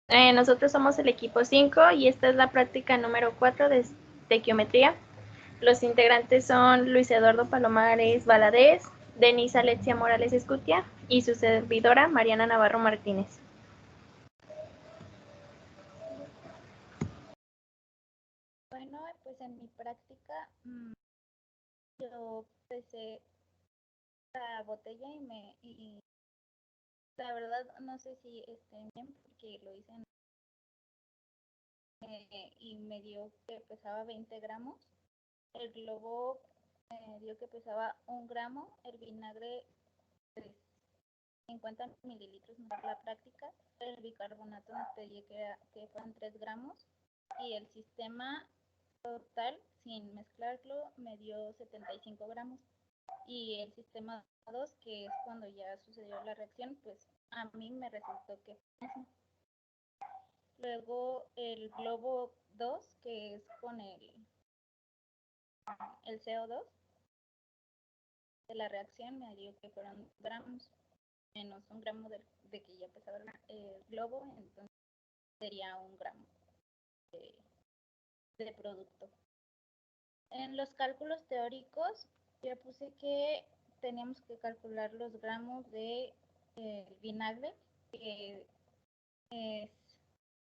Nosotros somos el equipo 5 y esta es la práctica número 4 de estequiometría. Los integrantes son Luis Eduardo Palomares Valadez, Denise Alexia Morales Escutia y su servidora Mariana Navarro Martínez. Bueno, pues en mi práctica yo pesé la botella y la verdad no sé si esté bien porque lo hice y me dio que pesaba 20 gramos. El globo me dio que pesaba 1 gramo. El vinagre, pues, 50 mililitros para la práctica. El bicarbonato nos pedí que fueran 3 gramos. Y el sistema total, sin mezclarlo, me dio 75 gramos. Y el sistema 2, que es cuando ya sucedió la reacción, pues a mí me resultó que fue eso. Luego el globo 2, que es con el CO2 de la reacción, me dio que fueron gramos, menos 1 gramo de que ya pesaba el globo, entonces sería 1 gramo de producto. En los cálculos teóricos, ya puse que teníamos que calcular los gramos de vinagre, que es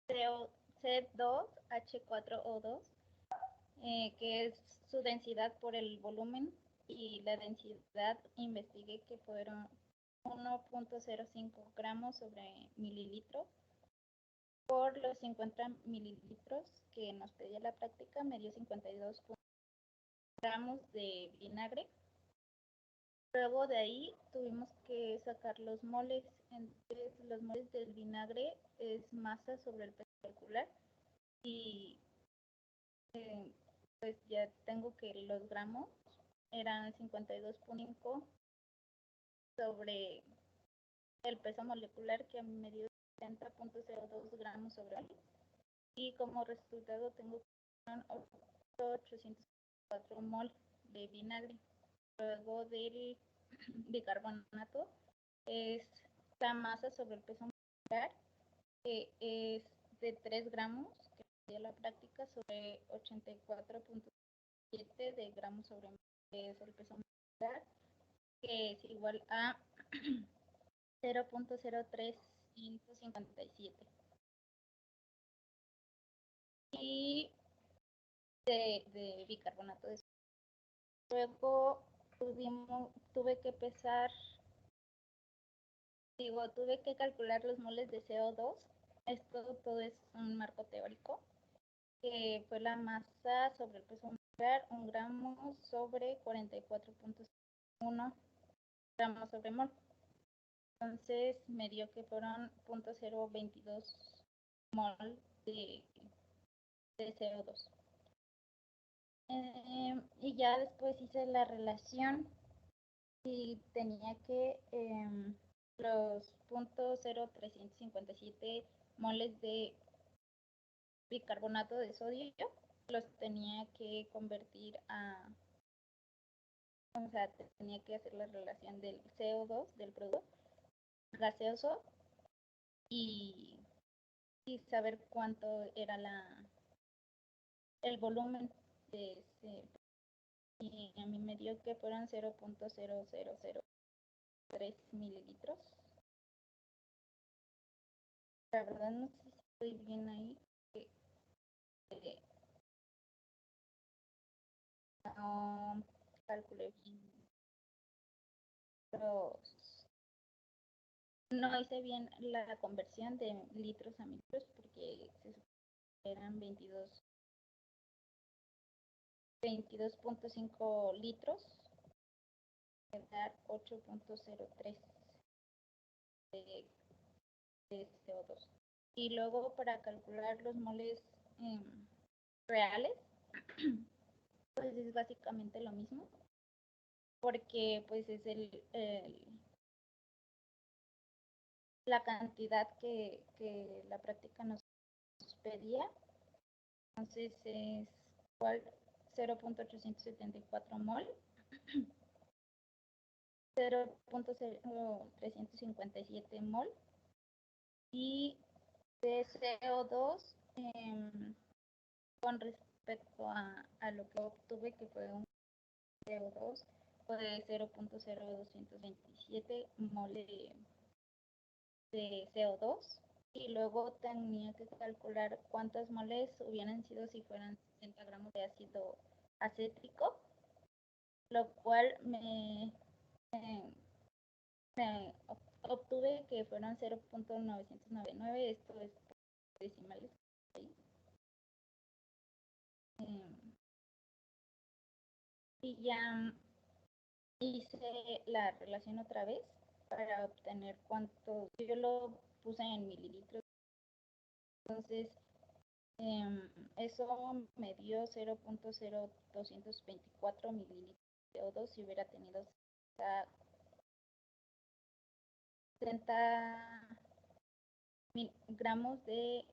C2H4O2, que es su densidad por el volumen, y la densidad investigué que fueron 1.05 gramos sobre mililitro. Por los 50 mililitros que nos pedía la práctica, me dio 52 gramos de vinagre. Luego de ahí tuvimos que sacar los moles. Entonces, los moles del vinagre es masa sobre el peso molecular. Y pues ya tengo que los gramos eran 52.5 sobre el peso molecular, que me dio 70.02 gramos sobre él. Y como resultado tengo 804 mol de vinagre. Luego del bicarbonato es la masa sobre el peso molecular, que es de 3 gramos, que sería la práctica, sobre 84.7 de gramos sobre que es el peso molecular, que es igual a 0.0357. Y de bicarbonato de sodio. Luego tuve que calcular los moles de CO2. Esto todo es un marco teórico, que fue la masa sobre el peso molecular, 1 gramo sobre 44.1 gramos sobre mol. Entonces me dio que fueron 0.022 mol de CO2. Y ya después hice la relación y tenía que los 0.0357 moles de bicarbonato de sodio los tenía que convertir o sea, tenía que hacer la relación del CO2, del producto gaseoso, y saber cuánto era el volumen de ese. Y a mí me dio que fueron 0.0003 mililitros. La verdad no sé si estoy bien ahí. No calculé bien. No hice bien la conversión de litros a litros porque eran 22.5 litros, dar 8.03 de CO2. Y luego para calcular los moles reales, pues es básicamente lo mismo, porque pues es la cantidad que la práctica nos pedía. Entonces es igual 0.874 mol, 0.357 mol y de CO2 con respecto a lo que obtuve, que fue un CO2, fue de 0.0227 mol de CO2. Y luego tenía que calcular cuántas moles hubieran sido si fueran 60 gramos de ácido acético, lo cual me obtuve que fueron 0.999, esto es decimales. Y ya hice la relación otra vez para obtener cuánto, yo lo puse en mililitros, entonces eso me dio 0.0224 mililitros de CO2 si hubiera tenido 70 gramos de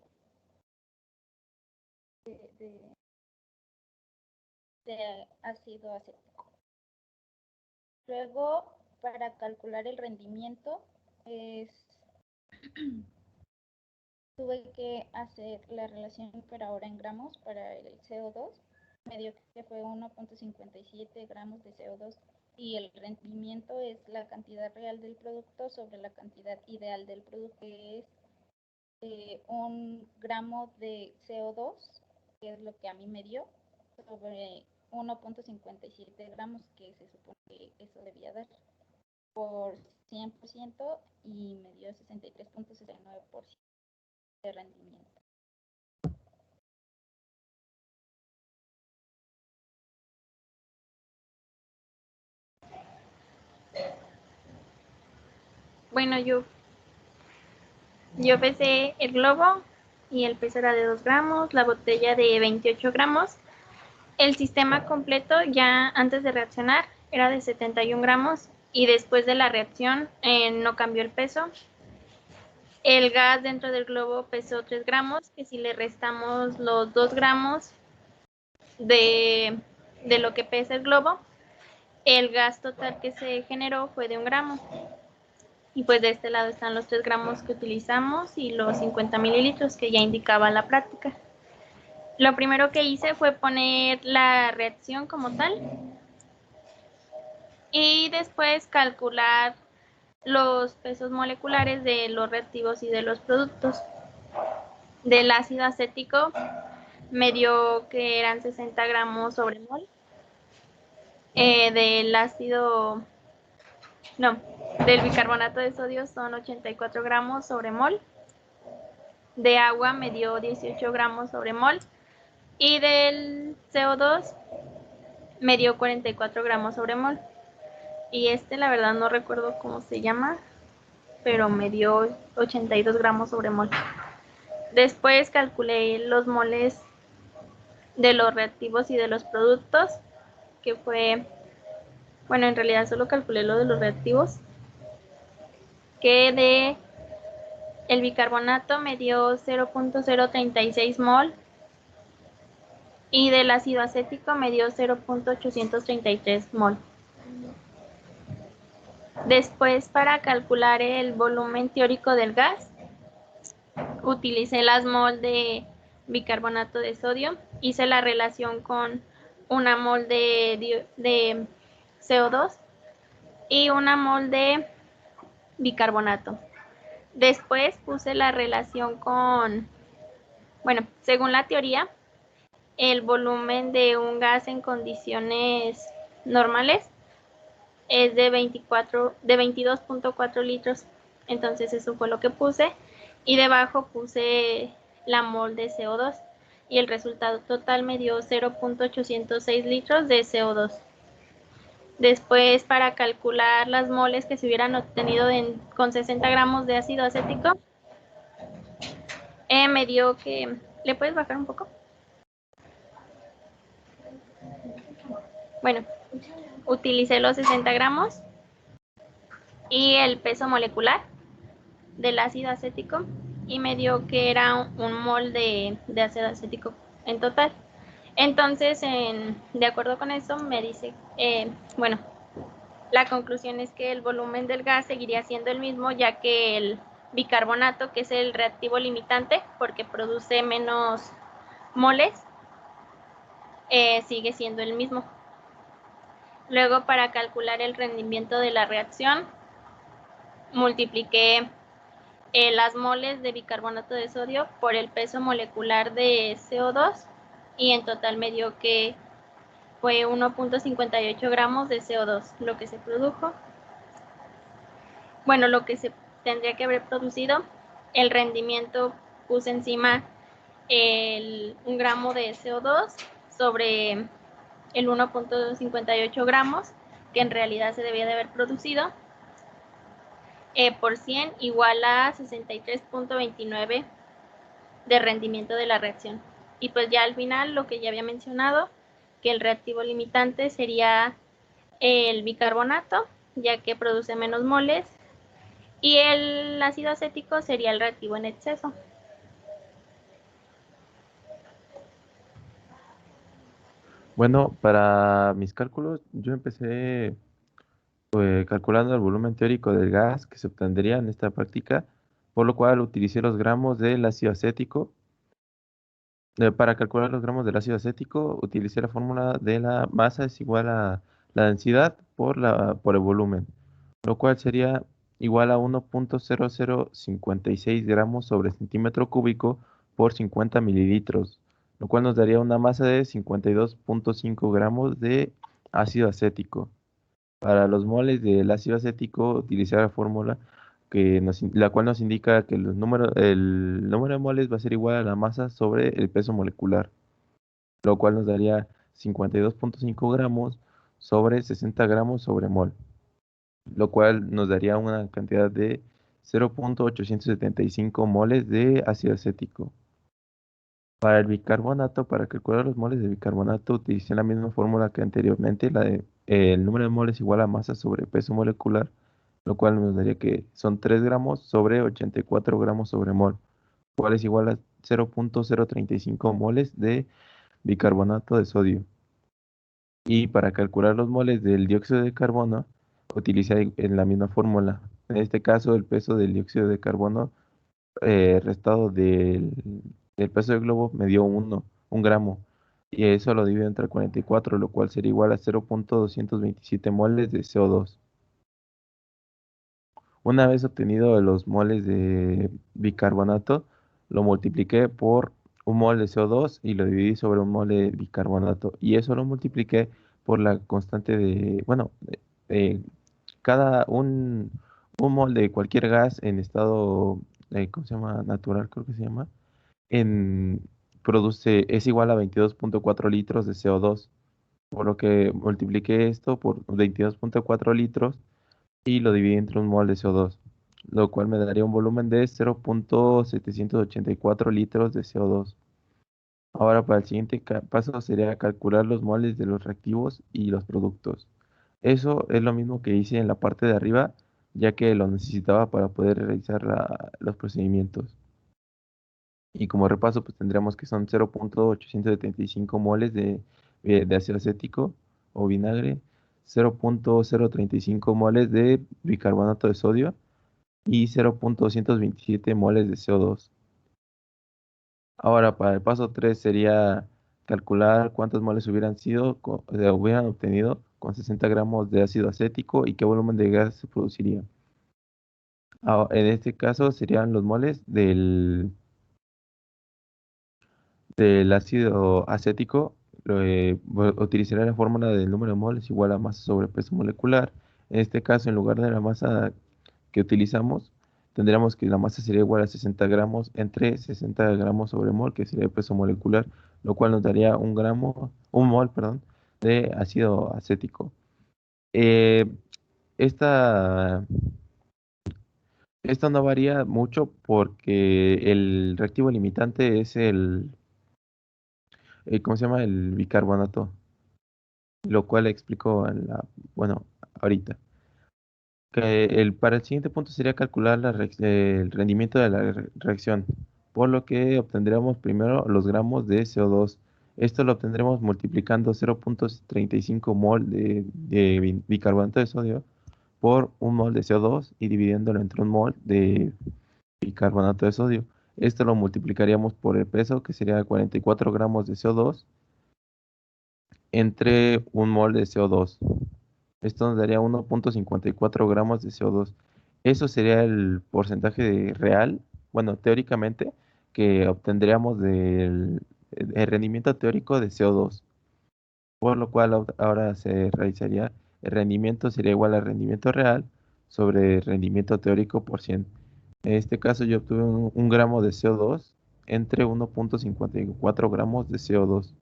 ácido acético. Luego, para calcular el rendimiento, tuve que hacer la relación per hora en gramos para el CO2. Me dio que fue 1.57 gramos de CO2 y el rendimiento es la cantidad real del producto sobre la cantidad ideal del producto, que es 1 gramo de CO2, que es lo que a mí me dio, sobre 1.57 gramos, que se supone que eso debía dar, por 100%, y me dio 63.69% de rendimiento. Bueno, yo pesé el globo y el peso era de 2 gramos, la botella de 28 gramos. El sistema completo ya antes de reaccionar era de 71 gramos y después de la reacción no cambió el peso. El gas dentro del globo pesó 3 gramos, que si le restamos los 2 gramos de lo que pesa el globo, el gas total que se generó fue de 1 gramo. Y pues de este lado están los 3 gramos que utilizamos y los 50 mililitros que ya indicaba la práctica. Lo primero que hice fue poner la reacción como tal y después calcular los pesos moleculares de los reactivos y de los productos. Del ácido acético me dio que eran 60 gramos sobre mol. Del bicarbonato de sodio son 84 gramos sobre mol. De agua me dio 18 gramos sobre mol. Y del CO2 me dio 44 gramos sobre mol. Y la verdad no recuerdo cómo se llama, pero me dio 82 gramos sobre mol. Después calculé los moles de los reactivos y de los productos, que fue, bueno, en realidad solo calculé lo de los reactivos, que de el bicarbonato me dio 0.036 mol y del ácido acético me dio 0.833 mol. Después, para calcular el volumen teórico del gas, utilicé las mol de bicarbonato de sodio, hice la relación con una mol de CO2 y una mol de bicarbonato. Después puse la relación con, bueno, según la teoría, el volumen de un gas en condiciones normales es de 22.4 litros. Entonces eso fue lo que puse. Y debajo puse la mol de CO2. Y el resultado total me dio 0.806 litros de CO2. Después, para calcular las moles que se hubieran obtenido con 60 gramos de ácido acético, me dio que... ¿Le puedes bajar un poco? Bueno, utilicé los 60 gramos y el peso molecular del ácido acético y me dio que era un mol de ácido acético en total. Entonces, de acuerdo con eso, me dice, bueno, la conclusión es que el volumen del gas seguiría siendo el mismo, ya que bicarbonato, que es el reactivo limitante porque produce menos moles, sigue siendo el mismo. Luego, para calcular el rendimiento de la reacción, multipliqué las moles de bicarbonato de sodio por el peso molecular de CO2 y en total me dio que fue 1.58 gramos de CO2 lo que se produjo. Bueno, lo que se tendría que haber producido. El rendimiento puse encima 1 gramo de CO2 sobre el 1.58 gramos que en realidad se debía de haber producido, por 100 igual a 63.29 de rendimiento de la reacción. Y pues ya al final lo que ya había mencionado, que el reactivo limitante sería el bicarbonato, ya que produce menos moles, y el ácido acético sería el reactivo en exceso. Bueno, para mis cálculos, yo empecé calculando el volumen teórico del gas que se obtendría en esta práctica, por lo cual utilicé los gramos del ácido acético. Para calcular los gramos del ácido acético, utilicé la fórmula de la masa es igual a la densidad por el volumen, lo cual sería igual a 1.0056 gramos sobre centímetro cúbico por 50 mililitros, lo cual nos daría una masa de 52.5 gramos de ácido acético. Para los moles del ácido acético, utilicé la fórmula la cual nos indica que el número de moles va a ser igual a la masa sobre el peso molecular, lo cual nos daría 52.5 gramos sobre 60 gramos sobre mol, lo cual nos daría una cantidad de 0.875 moles de ácido acético. Para el bicarbonato, para calcular los moles de bicarbonato, utilicé la misma fórmula que anteriormente, el número de moles igual a masa sobre peso molecular, lo cual nos daría que son 3 gramos sobre 84 gramos sobre mol, cual es igual a 0.035 moles de bicarbonato de sodio. Y para calcular los moles del dióxido de carbono, utilicé en la misma fórmula. En este caso, el peso del dióxido de carbono restado del peso del globo me dio 1 gramo. Y eso lo divido entre 44, lo cual sería igual a 0.227 moles de CO2. Una vez obtenido los moles de bicarbonato, lo multipliqué por 1 mol de CO2 y lo dividí sobre 1 mol de bicarbonato. Y eso lo multipliqué por la constante bueno, eh, un mol de cualquier gas en estado, ¿cómo se llama? Natural, creo que se llama. En, es igual a 22.4 litros de CO2. Por lo que multipliqué esto por 22.4 litros y lo dividí entre 1 mol de CO2, lo cual me daría un volumen de 0.784 litros de CO2. Ahora para el siguiente paso sería calcular los moles de los reactivos y los productos. Eso es lo mismo que hice en la parte de arriba, ya que lo necesitaba para poder realizar los procedimientos. Y como repaso, pues tendríamos que son 0.875 moles de ácido acético o vinagre, 0.035 moles de bicarbonato de sodio y 0.227 moles de CO2. Ahora, para el paso 3 sería calcular cuántos moles hubieran obtenido con 60 gramos de ácido acético y qué volumen de gas se produciría. En este caso serían los moles del ácido acético. Utilizaré la fórmula del número de moles igual a masa sobre peso molecular. En este caso, en lugar de la masa que utilizamos, tendríamos que la masa sería igual a 60 gramos entre 60 gramos sobre mol, que sería el peso molecular, lo cual nos daría 1 mol, perdón, de ácido acético. Eh, esta, Esto no varía mucho porque el reactivo limitante es ¿cómo se llama? El bicarbonato, lo cual explico bueno, ahorita. Para el siguiente punto sería calcular el rendimiento de la reacción, por lo que obtendremos primero los gramos de CO2. Esto lo obtendremos multiplicando 0.35 mol de bicarbonato de sodio por 1 mol de CO2 y dividiéndolo entre 1 mol bicarbonato de sodio. Esto lo multiplicaríamos por el peso, que sería 44 gramos de CO2 entre un mol de CO2. Esto nos daría 1.54 gramos de CO2. Eso sería el porcentaje real, bueno, teóricamente, que obtendríamos del el rendimiento teórico de CO2. Por lo cual ahora se realizaría el rendimiento sería igual al rendimiento real sobre el rendimiento teórico por 100. En este caso yo obtuve un gramo de CO2 entre 1.54 gramos de CO2,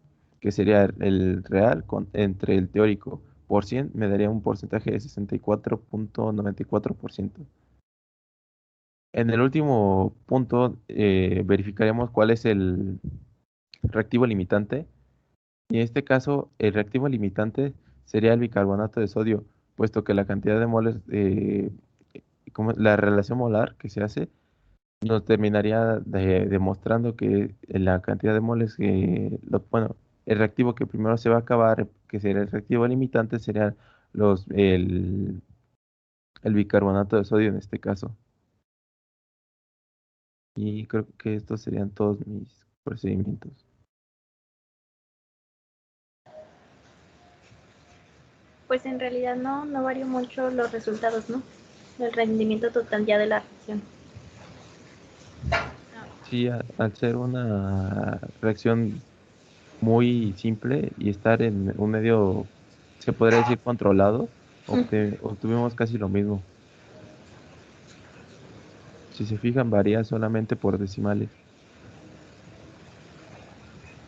que sería el real entre el teórico por 100, me daría un porcentaje de 64.94%. En el último punto verificaremos cuál es el reactivo limitante. Y en este caso, el reactivo limitante sería el bicarbonato de sodio, puesto que la cantidad de moles, como la relación molar que se hace, nos terminaría demostrando que la cantidad de moles bueno, el reactivo que primero se va a acabar, que sería el reactivo limitante, sería los, el bicarbonato de sodio en este caso. Y creo que estos serían todos mis procedimientos. Pues en realidad no varió mucho los resultados, ¿no? El rendimiento total ya de la reacción. Sí, al ser una reacción muy simple y estar en un medio, se podría decir, controlado, obtuvimos casi lo mismo. Si se fijan, varía solamente por decimales.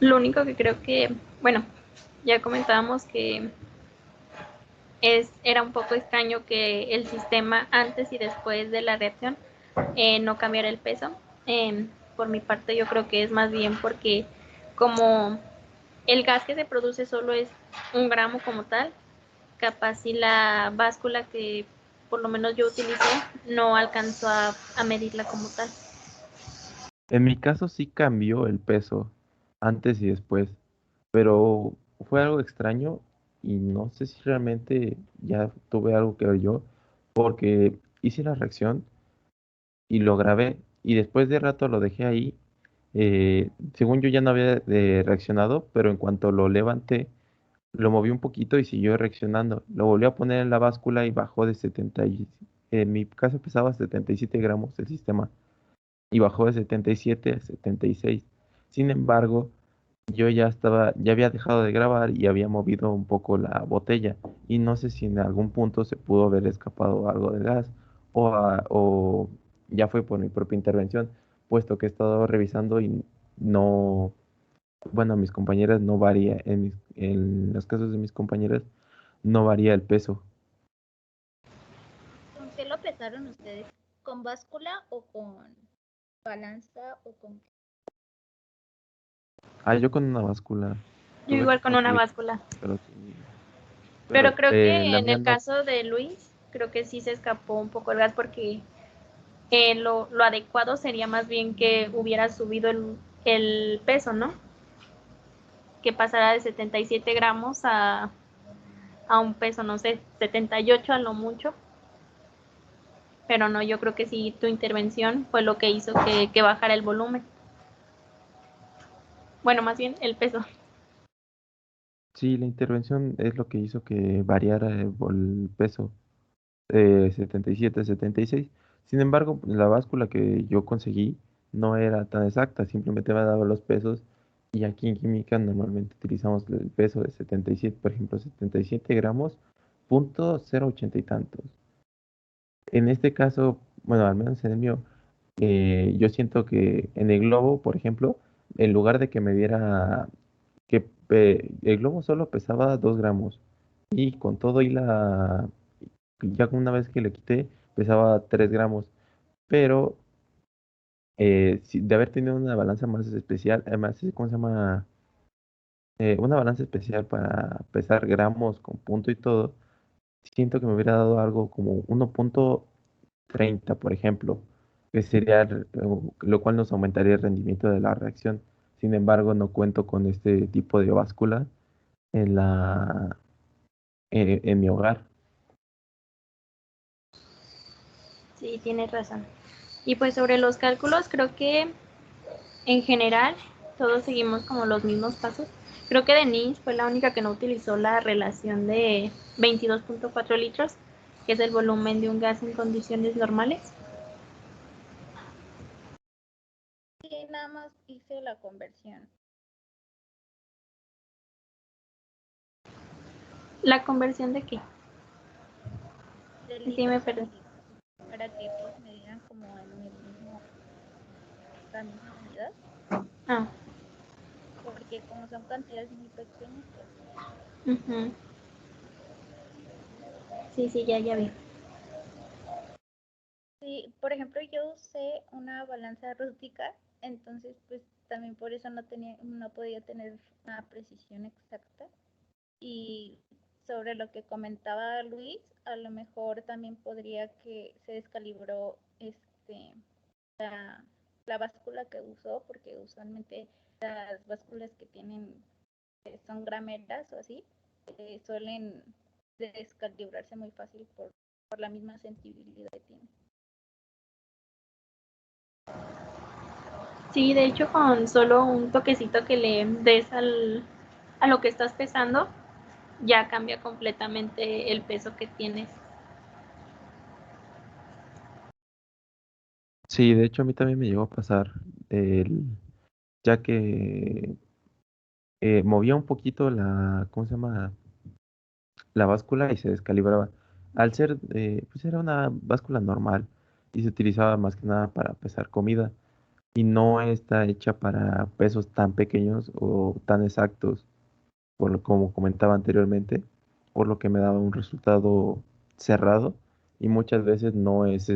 Lo único que creo que, bueno, ya comentábamos que era un poco extraño que el sistema antes y después de la reacción no cambiara el peso. Por mi parte yo creo que es más bien porque como el gas que se produce solo es 1 gramo como tal, capaz si la báscula que por lo menos yo utilicé no alcanzó a medirla como tal. En mi caso sí cambió el peso antes y después, pero fue algo extraño y no sé si realmente ya tuve algo que ver yo, porque hice la reacción y lo grabé y después de rato lo dejé ahí. Según yo ya no había reaccionado, pero en cuanto lo levanté, lo moví un poquito y siguió reaccionando. Lo volví a poner en la báscula y bajó de 70 en mi caso pesaba 77 gramos el sistema y bajó de 77 a 76. Sin embargo, yo ya había dejado de grabar y había movido un poco la botella y no sé si en algún punto se pudo haber escapado algo de gas o ya fue por mi propia intervención, puesto que he estado revisando y no, bueno, mis compañeras no varía, en los casos de mis compañeras no varía el peso. ¿Con qué lo pesaron ustedes? ¿Con báscula o con balanza o con qué? Ah, yo con una báscula Yo tuve que igual con una conseguir, báscula. pero sí, Pero creo que la en mía el no. caso de Luis, creo que sí se escapó un poco el gas porque lo adecuado sería más bien que hubiera subido el peso, ¿no? Que pasara de 77 gramos a un peso, no sé, 78 a lo mucho. Pero no, yo creo que sí, tu intervención fue lo que hizo que bajara el volumen. Bueno, más bien el peso. Sí, la intervención es lo que hizo que variara el peso 77 a 76. Sin embargo, la báscula que yo conseguí no era tan exacta, simplemente me daba los pesos y aquí en química normalmente utilizamos el peso de 77, por ejemplo, 77 gramos, punto 0,80 y tantos. En este caso, bueno, al menos en el mío, yo siento que en el globo, por ejemplo, en lugar de que me diera el globo solo pesaba 2 gramos y con todo y ya una vez que le quité pesaba 3 gramos, pero de haber tenido una balanza más especial, además, ¿cómo se llama? Una balanza especial para pesar gramos con punto y todo, siento que me hubiera dado algo como 1.30, por ejemplo, que sería, lo cual nos aumentaría el rendimiento de la reacción. Sin embargo, no cuento con este tipo de báscula en en mi hogar. Sí, tienes razón. Y pues sobre los cálculos, creo que en general todos seguimos como los mismos pasos. Creo que Denise fue la única que no utilizó la relación de 22.4 litros, que es el volumen de un gas en condiciones normales. Sí, nada más hice la conversión. ¿La conversión de qué? De Sí, me litros a perdí. mililitros, para que todos me dieran como en el mismo, la misma unidad, Ah, porque como son cantidades muy pequeñas, pues ujú. Sí, ya vi. sí, por ejemplo, yo usé una balanza rústica, entonces pues también por eso no podía tener una precisión exacta. Y sobre lo que comentaba Luis, a lo mejor también podría que se descalibró la báscula que usó, porque usualmente las básculas que tienen, son grameras o así, suelen descalibrarse muy fácil por la misma sensibilidad que tienen. Sí, de hecho con solo un toquecito que le des a lo que estás pesando, ya cambia completamente el peso que tienes. Sí, de hecho a mí también me llegó a pasar, el- ya que movía un poquito ¿cómo se llama? La báscula y se descalibraba. Al ser, pues era una báscula normal y se utilizaba más que nada para pesar comida y no está hecha para pesos tan pequeños o tan exactos, como comentaba anteriormente, por lo que me daba un resultado cerrado y muchas veces no es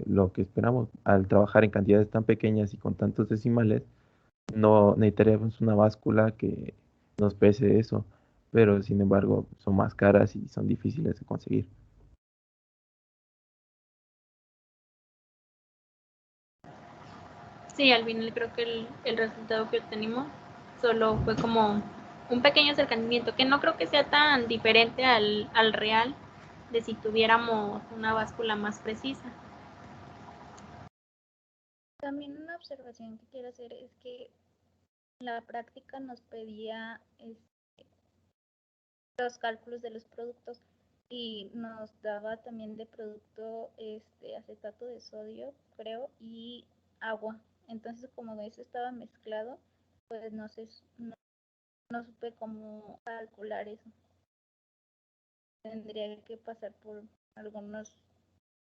lo que esperamos. Al trabajar en cantidades tan pequeñas y con tantos decimales, no necesitaríamos una báscula que nos pese eso, pero sin embargo son más caras y son difíciles de conseguir. Sí, al final creo que el resultado que obtenimos solo fue como un pequeño acercamiento, que no creo que sea tan diferente al real de si tuviéramos una báscula más precisa. También una observación que quiero hacer es que la práctica nos pedía los cálculos de los productos y nos daba también de producto acetato de sodio, creo, y agua. Entonces, como eso estaba mezclado, pues no supe cómo calcular eso. Tendría que pasar por algunos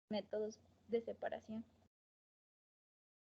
métodos de separación.